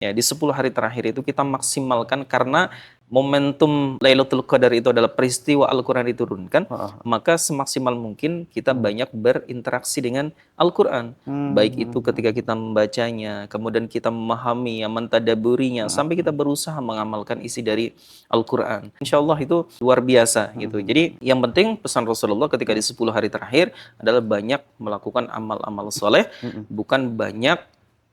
Ya, di 10 hari terakhir itu kita maksimalkan karena momentum Lailatul Qadar itu adalah peristiwa Al-Qur'an diturunkan, maka semaksimal mungkin kita banyak berinteraksi dengan Al-Qur'an. Baik itu ketika kita membacanya, kemudian kita memahami, mentadaburinya, sampai kita berusaha mengamalkan isi dari Al-Qur'an. Insya Allah itu luar biasa gitu. Jadi yang penting pesan Rasulullah ketika di 10 hari terakhir adalah banyak melakukan amal-amal soleh, bukan banyak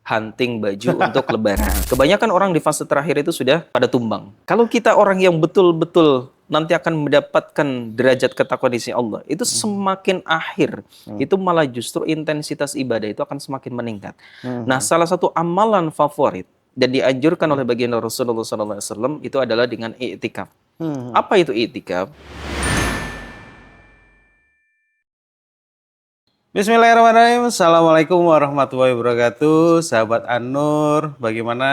hunting baju untuk lebaran. Kebanyakan orang di fase terakhir itu sudah pada tumbang. Kalau kita orang yang betul-betul nanti akan mendapatkan derajat ketakwaan di sisi Allah, itu semakin akhir, itu malah justru intensitas ibadah itu akan semakin meningkat. Nah, salah satu amalan favorit dan dianjurkan oleh baginda Rasulullah SAW itu adalah dengan i'tikaf. Apa itu i'tikaf? Bismillahirrahmanirrahim. Assalamualaikum warahmatullahi wabarakatuh. Sahabat An-Nur, bagaimana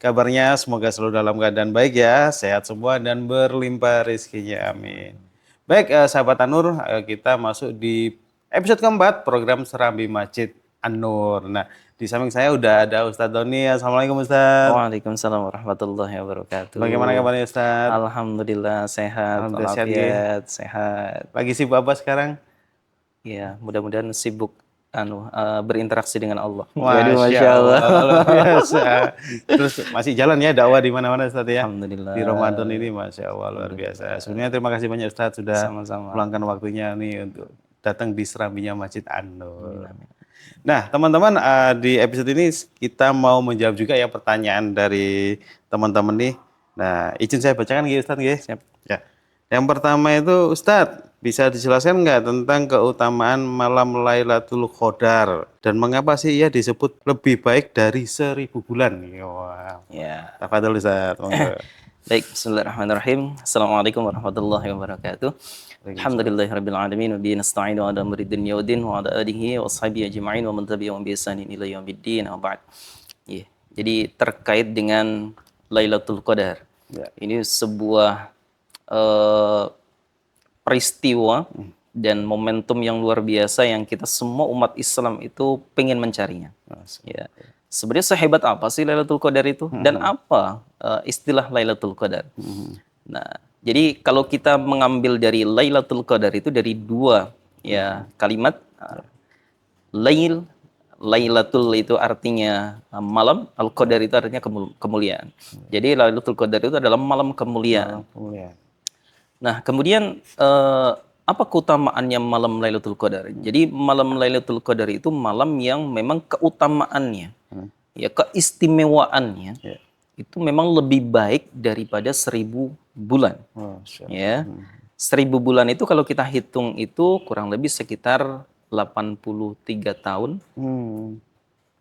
kabarnya? Semoga selalu dalam keadaan baik ya, sehat semua dan berlimpah rezekinya. Amin. Baik, sahabat An-Nur, kita masuk di episode keempat program Serambi Masjid An-Nur. Nah, di samping saya udah ada Ustadz Doni. Assalamualaikum Ustadz. Waalaikumsalam warahmatullahi wabarakatuh. Bagaimana kabarnya Ustadz? Alhamdulillah sehat, Alhamdulillah sehat, walafiat, sehat. Lagi sibuk apa sekarang? Ya, mudah-mudahan sibuk berinteraksi dengan Allah. Jadi Masya Allah, luar biasa. Terus masih jalan ya dakwah di mana-mana Ustaz ya. Alhamdulillah. Di Ramadan ini Masya Allah luar biasa. Sebenarnya terima kasih banyak Ustaz sudah Sama-sama. meluangkan waktunya nih untuk datang di serambinya Masjid An-Nur. Nah teman-teman, di episode ini kita mau menjawab juga ya pertanyaan dari teman-teman nih. Nah izin saya bacakan gitu Ustaz ya. Siap. Ya. Yang pertama itu Ustadz, bisa dijelaskan nggak tentang keutamaan malam Lailatul Qadar dan mengapa sih ia disebut lebih baik dari 1000 bulan? Wah, Ya. tafadhol Ustadz. Baik, bismillahirrahmanirrahim. Assalamualaikum warahmatullahi wabarakatuh. Alhamdulillahirabbil alamin wa bihi nasta'inu ala umuri dunya waddin wa ala alihi wa washabihi ajma'in wa man tabi'ahum bi ihsanin ila yaumiddin. Ba'd. Ya. Jadi terkait dengan Lailatul Qadar. Ya. Ini sebuah peristiwa dan momentum yang luar biasa yang kita semua umat Islam itu pengen mencarinya. Ya. Sebenarnya sehebat apa sih Lailatul Qadar itu dan apa istilah Lailatul Qadar? Nah, jadi kalau kita mengambil dari Lailatul Qadar itu dari dua ya kalimat. Lailatul itu artinya malam, Al-Qadar itu artinya kemuliaan. Jadi Lailatul Qadar itu adalah malam kemuliaan. Nah, kemudian apa keutamaannya malam Lailatul Qadar? Jadi malam Lailatul Qadar itu malam yang memang keutamaannya, ya keistimewaannya, itu memang lebih baik daripada 1000 bulan. Ya, 1000 bulan itu kalau kita hitung itu kurang lebih sekitar 83 tahun. 24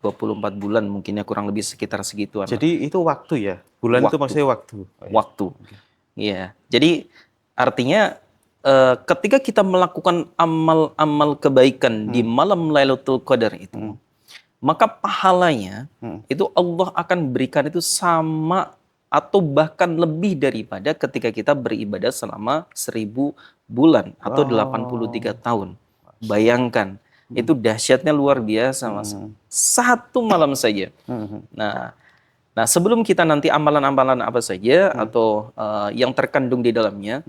bulan mungkinnya kurang lebih sekitar segituan. Jadi itu waktu ya? Bulan itu maksudnya waktu? Waktu. Iya. Jadi artinya ketika kita melakukan amal-amal kebaikan di malam Lailatul Qadar itu, maka pahalanya itu Allah akan berikan itu sama atau bahkan lebih daripada ketika kita beribadah selama 1000 bulan atau 83 tahun. Bayangkan, itu dahsyatnya luar biasa Mas. Satu malam saja. Nah, sebelum kita nanti amalan-amalan apa saja atau yang terkandung di dalamnya,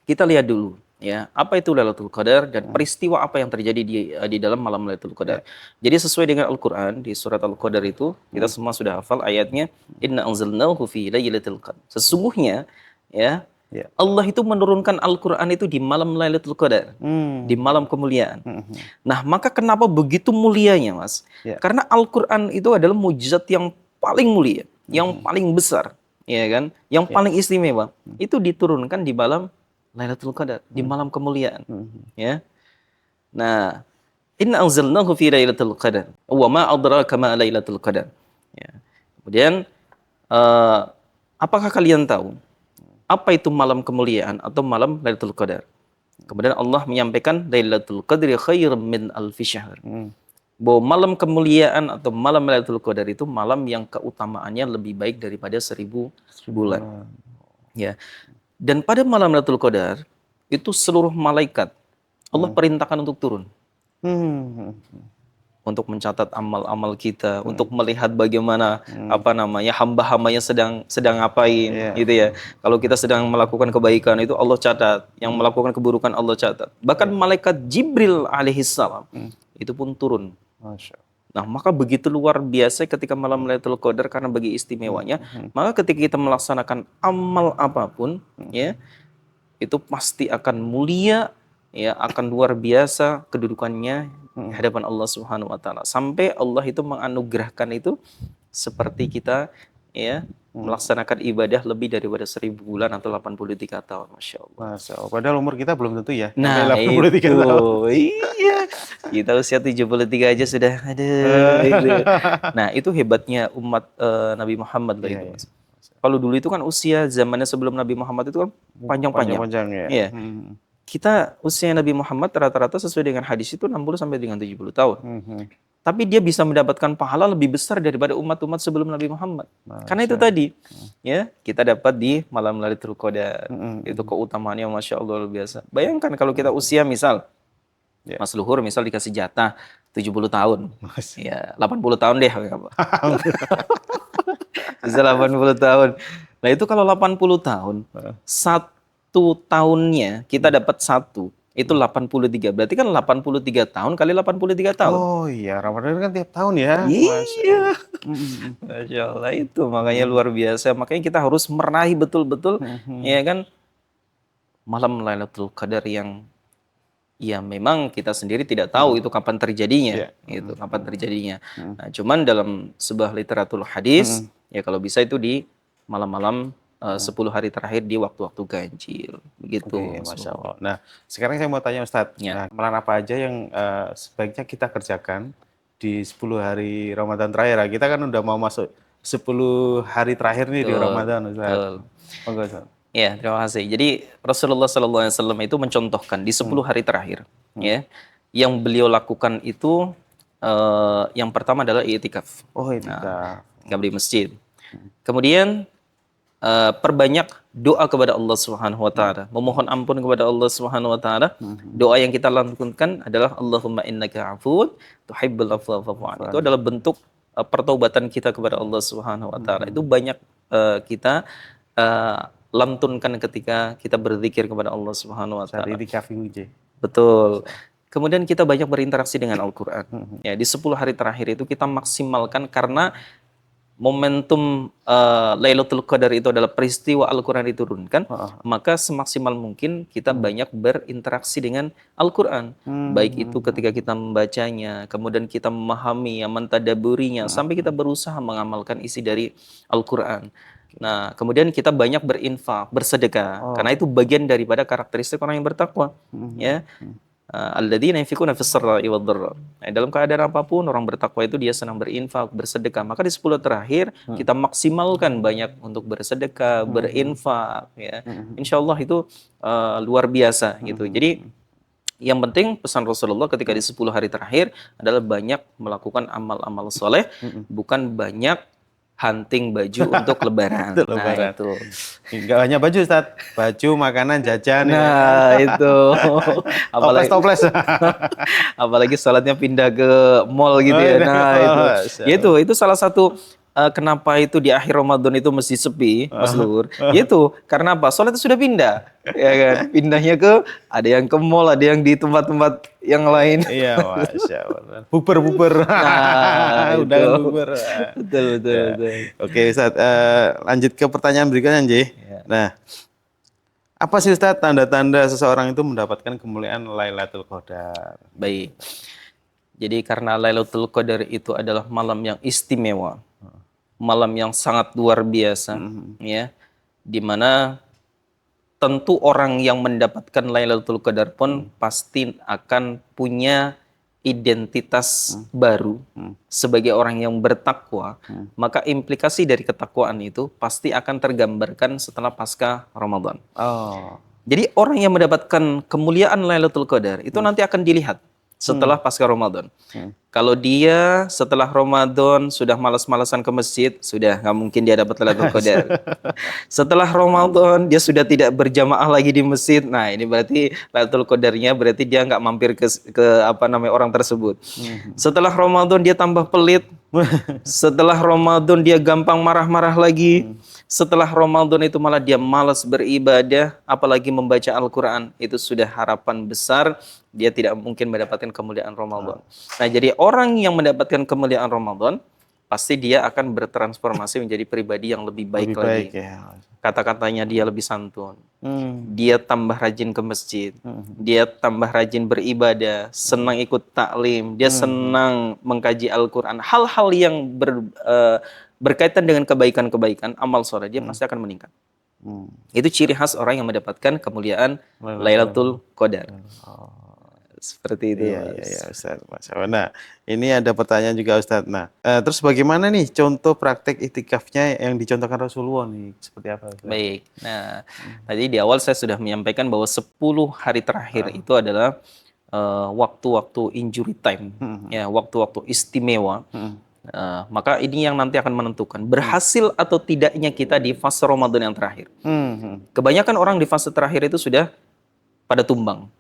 kita lihat dulu ya apa itu Lailatul Qadar dan peristiwa apa yang terjadi di dalam malam Lailatul Qadar. Jadi sesuai dengan Al-Qur'an di surat Al-Qadar itu kita semua sudah hafal ayatnya, Inna anzalnahu fi lailatul qadar. Sesungguhnya ya Allah itu menurunkan Al-Qur'an itu di malam Lailatul Qadar, di malam kemuliaan. Nah, maka kenapa begitu mulianya, Mas? Karena Al-Qur'an itu adalah mukjizat yang paling mulia, yang paling besar, ya kan? Yang paling istimewa. Itu diturunkan di malam Lailatul Qadar, di malam kemuliaan. Ya. Nah, Inna anzalnahu fi lailatul qadar. Wa ma adraka ma lailatul qadar. Ya. Kemudian apakah kalian tahu apa itu malam kemuliaan atau malam Lailatul Qadar? Kemudian Allah menyampaikan Lailatul Qadri khairum min alfi syahr. Bahwa malam kemuliaan atau malam Lailatul Qadar itu malam yang keutamaannya lebih baik daripada 1000 bulan. Ya. Dan pada malam Lailatul Qadar itu seluruh malaikat Allah perintahkan untuk turun. untuk mencatat amal-amal kita, untuk melihat bagaimana hamba-hambanya sedang ngapain, Iya. gitu ya. Kalau kita sedang melakukan kebaikan itu Allah catat, yang melakukan keburukan Allah catat. Bahkan malaikat Jibril alaihissalam itu pun turun. Masya Allah. Nah, maka begitu luar biasa ketika malam Lailatul Qadar karena bagi istimewanya, maka ketika kita melaksanakan amal apapun, ya, itu pasti akan mulia, ya, akan luar biasa kedudukannya di hadapan Allah Subhanahu wa taala. Sampai Allah itu menganugerahkan itu seperti kita, ya, melaksanakan ibadah lebih daripada 1000 bulan atau 83 tahun, Masya Allah. Masya Allah. Padahal umur kita belum tentu ya. Nah, Sampai 83 itu, tahun. iya. Kita usia 73 aja sudah ada itu. Nah, itu hebatnya umat Nabi Muhammad lah Iya, itu, iya. Mas. Kalau dulu itu kan usia zamannya sebelum Nabi Muhammad itu kan panjang-panjang. Panjang ya. Iya. Kita usia Nabi Muhammad rata-rata sesuai dengan hadis itu 60 sampai dengan 70 tahun. Tapi dia bisa mendapatkan pahala lebih besar daripada umat-umat sebelum Nabi Muhammad. Karena itu tadi, ya, kita dapat di malam Lailatul Qadar. Itu keutamaannya Masya Allah luar biasa. Bayangkan kalau kita usia misal, Ya. Mas Luhur misal dikasih jatah 70 tahun. Mas. Ya, 80 tahun deh. Bisa 80 tahun. Nah itu kalau 80 tahun, satu tahunnya kita dapat satu. Itu 83. Berarti kan 83 tahun kali 83 tahun. Oh iya, Ramadan kan tiap tahun ya. Iya. Masya Allah itu. Makanya luar biasa. Makanya kita harus meraih betul-betul. Ya kan. Malam Lailatul Qadar yang ya memang kita sendiri tidak tahu itu kapan terjadinya. Itu kapan terjadinya. Nah, cuman dalam sebuah literatur hadis, ya kalau bisa itu di malam-malam 10 hari terakhir di waktu-waktu ganjil. Begitu. Oke, Masya Allah. Nah, sekarang saya mau tanya Ustadz, Ya. amalan apa aja yang sebaiknya kita kerjakan di 10 hari Ramadan terakhir? Nah, kita kan udah mau masuk 10 hari terakhir nih di Betul, Ramadan, Ustadz. betul. Monggo, Ustadz. Ya, terima kasih. Jadi Rasulullah SAW itu mencontohkan di 10 hari terakhir, ya, yang beliau lakukan itu yang pertama adalah i'tikaf. Oh, i'tikaf. Tinggal di masjid. Kemudian perbanyak doa kepada Allah Subhanahu wa taala, memohon ampun kepada Allah Subhanahu wa taala. Doa yang kita lakukan adalah Allahumma innaka afuwun tuhibbul afwa fa'fu anni. Itu adalah bentuk pertaubatan kita kepada Allah Subhanahu wa taala. Itu banyak kita lantunkan ketika kita berzikir kepada Allah Subhanahu wa Saat taala. i'tikaf UJ. Betul. Kemudian kita banyak berinteraksi dengan Al-Qur'an. Ya, di 10 hari terakhir itu kita maksimalkan karena momentum Lailatul Qadar itu adalah peristiwa Al-Qur'an diturunkan, maka semaksimal mungkin kita banyak berinteraksi dengan Al-Qur'an. Baik itu ketika kita membacanya, kemudian kita memahami, mentadaburinya, sampai kita berusaha mengamalkan isi dari Al-Qur'an. Nah, kemudian kita banyak berinfak, bersedekah, karena itu bagian daripada karakteristik orang yang bertakwa. Ya. Alladzina yunfiquna fis-sarra'i wad-dharra. Dalam keadaan apapun orang bertakwa itu dia senang berinfak, bersedekah. Maka di 10 terakhir kita maksimalkan banyak untuk bersedekah, berinfak, ya. Insya Allah itu luar biasa gitu. Jadi yang penting pesan Rasulullah ketika di 10 hari terakhir adalah banyak melakukan amal-amal soleh, bukan banyak hunting baju untuk lebaran. Untuk lebaran. Nah, itu. Enggak hanya baju, Ustadz. Baju, makanan, jajan. Nah, itu. Apalagi Toples-toples. apalagi salatnya pindah ke mall gitu ya. Nah, itu salah satu kenapa itu di akhir Ramadan itu mesti sepi, Mas Luhur. Itu karena apa? Salat itu sudah pindah. Ya kan? Pindahnya ke ada yang ke mall, ada yang di tempat-tempat yang lain. Iya, Masya Allah. Buber-buber. Nah, Udah itu. buber. Betul. Oke, Ustadz. Lanjut ke pertanyaan berikutnya, Nji. Nah, apa sih Ustadz tanda-tanda seseorang itu mendapatkan kemuliaan Lailatul Qadar? Baik. Jadi karena Lailatul Qadar itu adalah malam yang istimewa. Malam yang sangat luar biasa, ya. Di mana tentu orang yang mendapatkan Lailatul Qadar pun pasti akan punya identitas baru sebagai orang yang bertakwa. Maka implikasi dari ketakwaan itu pasti akan tergambarkan setelah pasca Ramadan. Oh. Jadi orang yang mendapatkan kemuliaan Lailatul Qadar itu nanti akan dilihat setelah pasca Ramadan. Kalau dia setelah Ramadan sudah malas-malasan ke masjid, sudah nggak mungkin dia dapat Lailatul Qadar. Setelah Ramadan dia sudah tidak berjamaah lagi di masjid. Nah, ini berarti Lailatul Qadarnya berarti dia nggak mampir ke apa namanya orang tersebut. Setelah Ramadan dia tambah pelit. Setelah Ramadan dia gampang marah-marah lagi. Setelah Ramadan itu malah dia malas beribadah, apalagi membaca Al-Quran. Itu sudah harapan besar, dia tidak mungkin mendapatkan kemuliaan Ramadan. Nah, jadi orang yang mendapatkan kemuliaan Ramadan, pasti dia akan bertransformasi menjadi pribadi yang lebih baik Lebih lagi. baik ya. Kata-katanya dia lebih santun. Hmm. Dia tambah rajin ke masjid. Dia tambah rajin beribadah, senang ikut taklim, dia senang mengkaji Al-Quran. Hal-hal yang berkaitan dengan kebaikan-kebaikan, amal soleh, dia pasti akan meningkat. Itu ciri khas orang yang mendapatkan kemuliaan Lailatul Qadar. Seperti itu. Iya, Ustaz. Masya Allah. Nah, ini ada pertanyaan juga, Ustaz. Nah, terus bagaimana nih contoh praktek iktikafnya yang dicontohkan Rasulullah nih? Seperti apa, Ustaz? Baik. Nah, tadi di awal saya sudah menyampaikan bahwa 10 hari terakhir itu adalah waktu-waktu injury time, ya, waktu-waktu istimewa. Maka ini yang nanti akan menentukan berhasil atau tidaknya kita di fase Ramadan yang terakhir. Kebanyakan orang di fase terakhir itu sudah pada tumbang.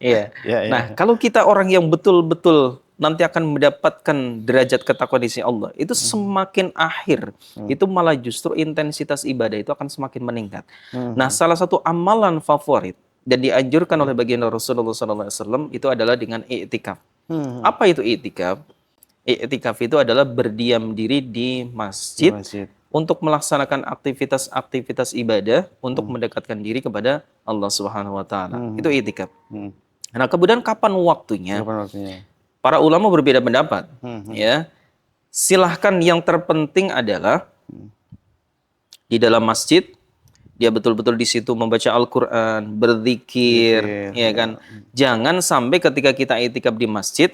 Iya. Nah, kalau kita orang yang betul-betul nanti akan mendapatkan derajat ketakwaan di sisi Allah, itu semakin akhir, itu malah justru intensitas ibadah itu akan semakin meningkat. Nah, salah satu amalan favorit dan dianjurkan oleh baginda Rasulullah SAW itu adalah dengan i'tikaf. Apa itu i'tikaf? I'tikaf itu adalah berdiam diri di masjid, untuk melaksanakan aktivitas-aktivitas ibadah untuk mendekatkan diri kepada Allah Subhanahu wa taala. Itu i'tikaf. Nah, kemudian kapan waktunya? Para ulama berbeda pendapat, ya. Silahkan, yang terpenting adalah di dalam masjid dia betul-betul di situ membaca Al-Qur'an, berzikir, ya kan. Jangan sampai ketika kita i'tikaf di masjid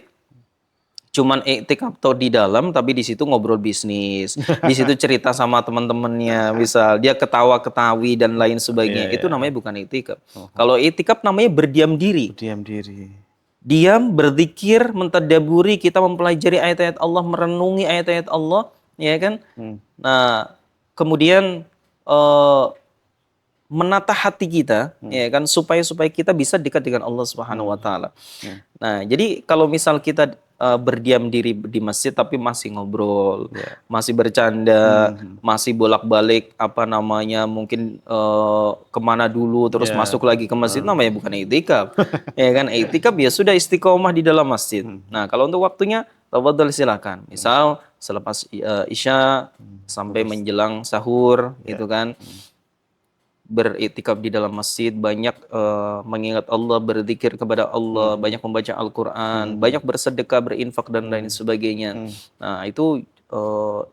cuman iktikaf atau di dalam tapi di situ ngobrol bisnis, di situ cerita sama teman-temannya, misal dia ketawa-ketawi dan lain sebagainya. Itu namanya bukan iktikaf. Kalau iktikaf namanya berdiam diri. Diam, berzikir, mentadaburi, kita mempelajari ayat-ayat Allah, merenungi ayat-ayat Allah, ya kan? Nah, kemudian menata hati kita, ya kan, supaya kita bisa dekat dengan Allah Subhanahu wa taala. Nah, jadi kalau misal kita berdiam diri di masjid tapi masih ngobrol, masih bercanda, masih bolak-balik apa namanya, mungkin kemana dulu terus masuk lagi ke masjid, namanya bukan i'tikaf. Ya kan, i'tikaf ya sudah istiqomah di dalam masjid. Nah, kalau untuk waktunya tafadhol silakan. Misal selepas Isya sampai menjelang sahur, gitu kan. Beriktikaf di dalam masjid, banyak mengingat Allah, berzikir kepada Allah, banyak membaca Al-Quran, banyak bersedekah, berinfak dan lain sebagainya. Nah, itu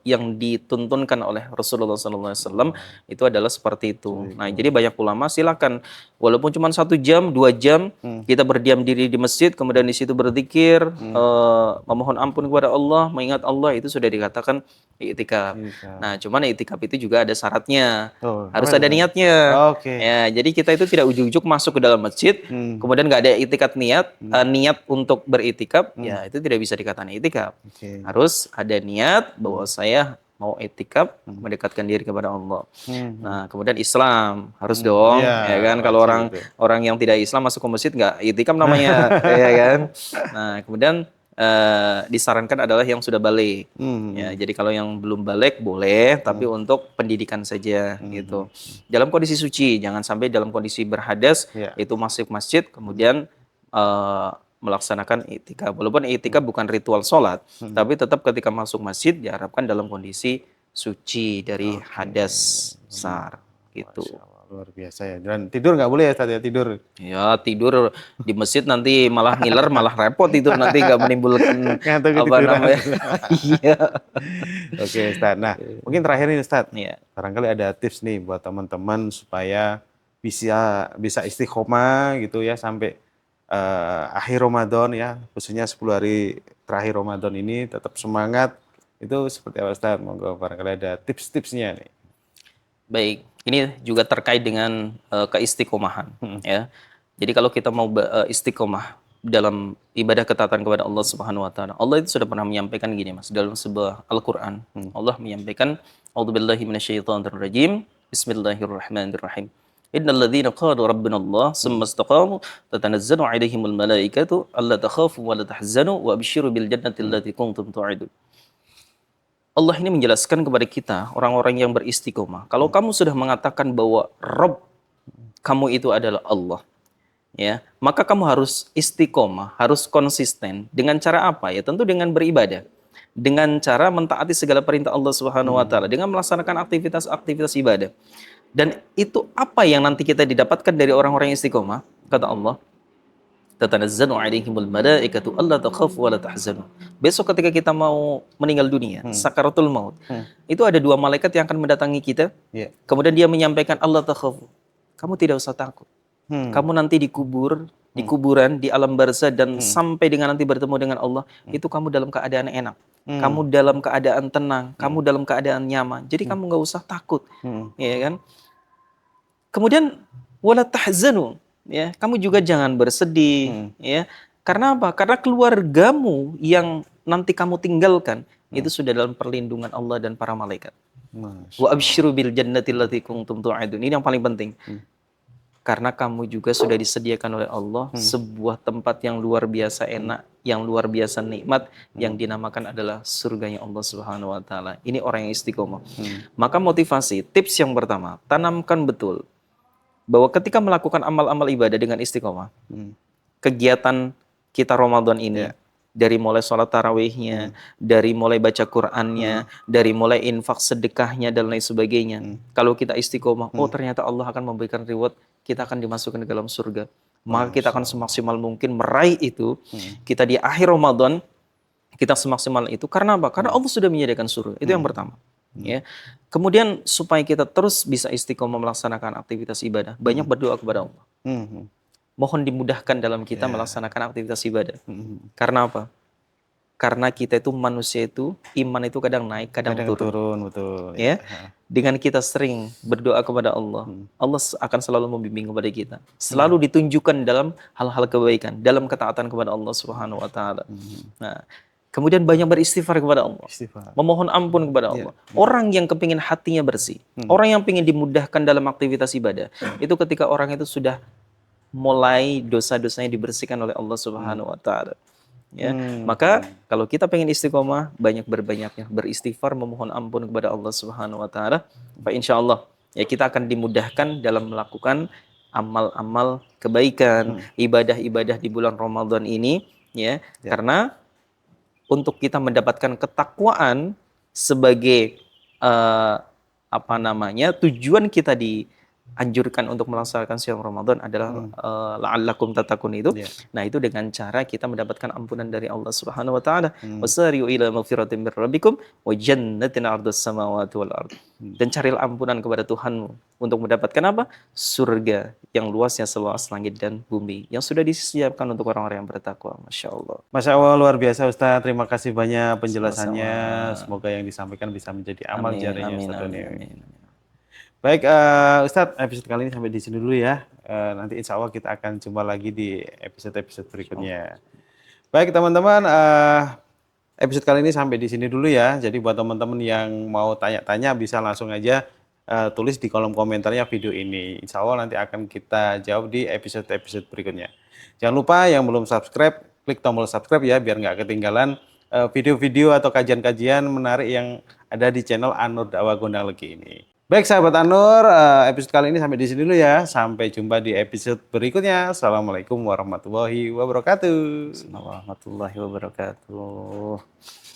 yang dituntunkan oleh Rasulullah SAW itu adalah seperti itu. Nah, jadi banyak ulama silakan, walaupun cuma 1 jam, 2 jam, kita berdiam diri di masjid, kemudian di situ berzikir, memohon ampun kepada Allah, mengingat Allah, itu sudah dikatakan i'tikaf. Nah, cuman i'tikaf itu juga ada syaratnya, harus ada niatnya. Ya, jadi kita itu tidak ujuk-ujuk masuk ke dalam masjid, kemudian nggak ada i'tikaf niat untuk beriktikaf, ya itu tidak bisa dikatakan i'tikaf. Harus ada niat bahwa saya mau i'tikaf mendekatkan diri kepada Allah. Nah, kemudian Islam harus dong, ya kan? Kalau orang yang tidak Islam masuk ke masjid nggak i'tikaf namanya, ya kan? Nah, kemudian disarankan adalah yang sudah balik. Ya, jadi kalau yang belum balik boleh, tapi untuk pendidikan saja gitu. Dalam kondisi suci, jangan sampai dalam kondisi berhadas itu masuk masjid kemudian melaksanakan i'tikaf. Walaupun i'tikaf bukan ritual sholat, tapi tetap ketika masuk masjid diharapkan dalam kondisi suci dari hadas besar gitu. Luar biasa ya. Dan tidur nggak boleh ya, Ustaz ya, tidur? Ya, tidur di masjid nanti malah ngiler, malah repot itu, nanti nggak menimbulkan apa namanya. Iya. Oke, Ustaz. Nah, mungkin terakhir nih, Ustaz. Barangkali ada tips nih buat teman-teman supaya bisa istiqomah gitu ya sampai akhir Ramadan ya, khususnya 10 hari terakhir Ramadan ini tetap semangat. Itu seperti apa, Ustaz? Monggo barangkali ada tips-tipsnya nih. Baik, ini juga terkait dengan keistiqomahan, ya. Jadi kalau kita mau istiqomah dalam ibadah ketaatan kepada Allah Subhanahu wa taala. Allah itu sudah pernah menyampaikan gini Mas dalam sebuah Al-Qur'an. Allah menyampaikan a'udzubillahi minasyaitonirrajim. Bismillahirrahmanirrahim. Innal ladzina qalu rabbuna Allah tsumma istaqamu tatanazzalu 'alaihimul malaikatu alla takhafu wa la tahzanu wa absyiru bil jannati allati kuntum tu'idun. Allah ini menjelaskan kepada kita orang-orang yang beristiqomah. Kalau kamu sudah mengatakan bahwa Rabb kamu itu adalah Allah, ya, maka kamu harus istiqomah, harus konsisten. Dengan cara apa? Ya tentu dengan beribadah. Dengan cara mentaati segala perintah Allah Subhanahu wa taala, dengan melaksanakan aktivitas-aktivitas ibadah. Dan itu apa yang nanti kita didapatkan dari orang-orang yang istiqomah? Kata Allah, tatanazzalu 'alaihimul malaikatu alla takhafu wa la tahzanu. Besok ketika kita mau meninggal dunia, sakaratul maut, itu ada dua malaikat yang akan mendatangi kita. Kemudian dia menyampaikan Allah takhafu. Kamu tidak usah takut. Kamu nanti dikubur, di kuburan, di alam barzah dan sampai dengan nanti bertemu dengan Allah, itu kamu dalam keadaan enak. Kamu dalam keadaan tenang, kamu dalam keadaan nyaman. Jadi kamu nggak usah takut. Ya kan? Kemudian wala tahzanu, ya, kamu juga jangan bersedih, ya. Karena apa? Karena keluargamu yang nanti kamu tinggalkan itu sudah dalam perlindungan Allah dan para malaikat. Wa absyiru bil jannati allati kuntum tu'adun. Ini yang paling penting. Karena kamu juga sudah disediakan oleh Allah sebuah tempat yang luar biasa enak, yang luar biasa nikmat, yang dinamakan adalah surganya Allah Subhanahu wa taala. Ini orang yang istiqomah. Maka motivasi, tips yang pertama, tanamkan betul bahwa ketika melakukan amal-amal ibadah dengan istiqomah, kegiatan kita Ramadan ini, dari mulai sholat tarawihnya, dari mulai baca Qur'annya, dari mulai infak sedekahnya dan lain sebagainya. Kalau kita istiqomah, oh ternyata Allah akan memberikan reward, kita akan dimasukkan ke dalam surga. Maka kita akan semaksimal mungkin meraih itu. Kita di akhir Ramadan, kita semaksimal itu. Karena apa? Karena Allah sudah menyediakan surga. Itu yang pertama. Ya. Kemudian supaya kita terus bisa istiqomah melaksanakan aktivitas ibadah, banyak berdoa kepada Allah. Mohon dimudahkan dalam kita melaksanakan aktivitas ibadah. Karena apa? Karena kita itu manusia itu, iman itu kadang naik, kadang turun. Betul. Ya. Dengan kita sering berdoa kepada Allah, Allah akan selalu membimbing kepada kita. Selalu ditunjukkan dalam hal-hal kebaikan, dalam ketaatan kepada Allah Subhanahu wa taala. Nah, kemudian banyak beristighfar kepada Allah. Memohon ampun kepada Allah. Orang yang kepingin hatinya bersih, orang yang ingin dimudahkan dalam aktivitas ibadah, itu ketika orang itu sudah mulai dosa-dosanya dibersihkan oleh Allah Subhanahu wa taala. Ya, maka kalau kita pengen istiqomah, banyaknya beristighfar, memohon ampun kepada Allah Subhanahu wa taala. Insyaallah ya kita akan dimudahkan dalam melakukan amal-amal kebaikan, ibadah-ibadah di bulan Ramadan ini, ya. Karena untuk kita mendapatkan ketakwaan sebagai tujuan kita dianjurkan untuk melaksanakan siam Ramadan adalah la'allakum tattaqun itu. Nah, itu dengan cara kita mendapatkan ampunan dari Allah Subhanahu wa taala. Wasari'u ila magfiratin mir rabbikum wa jannatin 'ardhas samawati wal ardh. Dan carilah ampunan kepada Tuhanmu untuk mendapatkan apa? Surga yang luasnya seluas langit dan bumi yang sudah disiapkan untuk orang-orang yang bertakwa. Masya Allah. Masya Allah, luar biasa Ustaz. Terima kasih banyak penjelasannya. Semoga yang disampaikan bisa menjadi amal jariahnya Ustaz. Amin. Baik, Ustadz, episode kali ini sampai di sini dulu ya. Nanti insya Allah kita akan jumpa lagi di episode-episode berikutnya. Baik teman-teman, episode kali ini sampai di sini dulu ya. Jadi buat teman-teman yang mau tanya-tanya bisa langsung aja tulis di kolom komentarnya video ini. Insya Allah nanti akan kita jawab di episode-episode berikutnya. Jangan lupa yang belum subscribe, klik tombol subscribe ya biar nggak ketinggalan video-video atau kajian-kajian menarik yang ada di channel An-Nur Dakwah Gondang Legi ini. Baik sahabat An-Nur, episode kali ini sampai di sini dulu ya. Sampai jumpa di episode berikutnya. Assalamualaikum warahmatullahi wabarakatuh. Warahmatullahi wabarakatuh.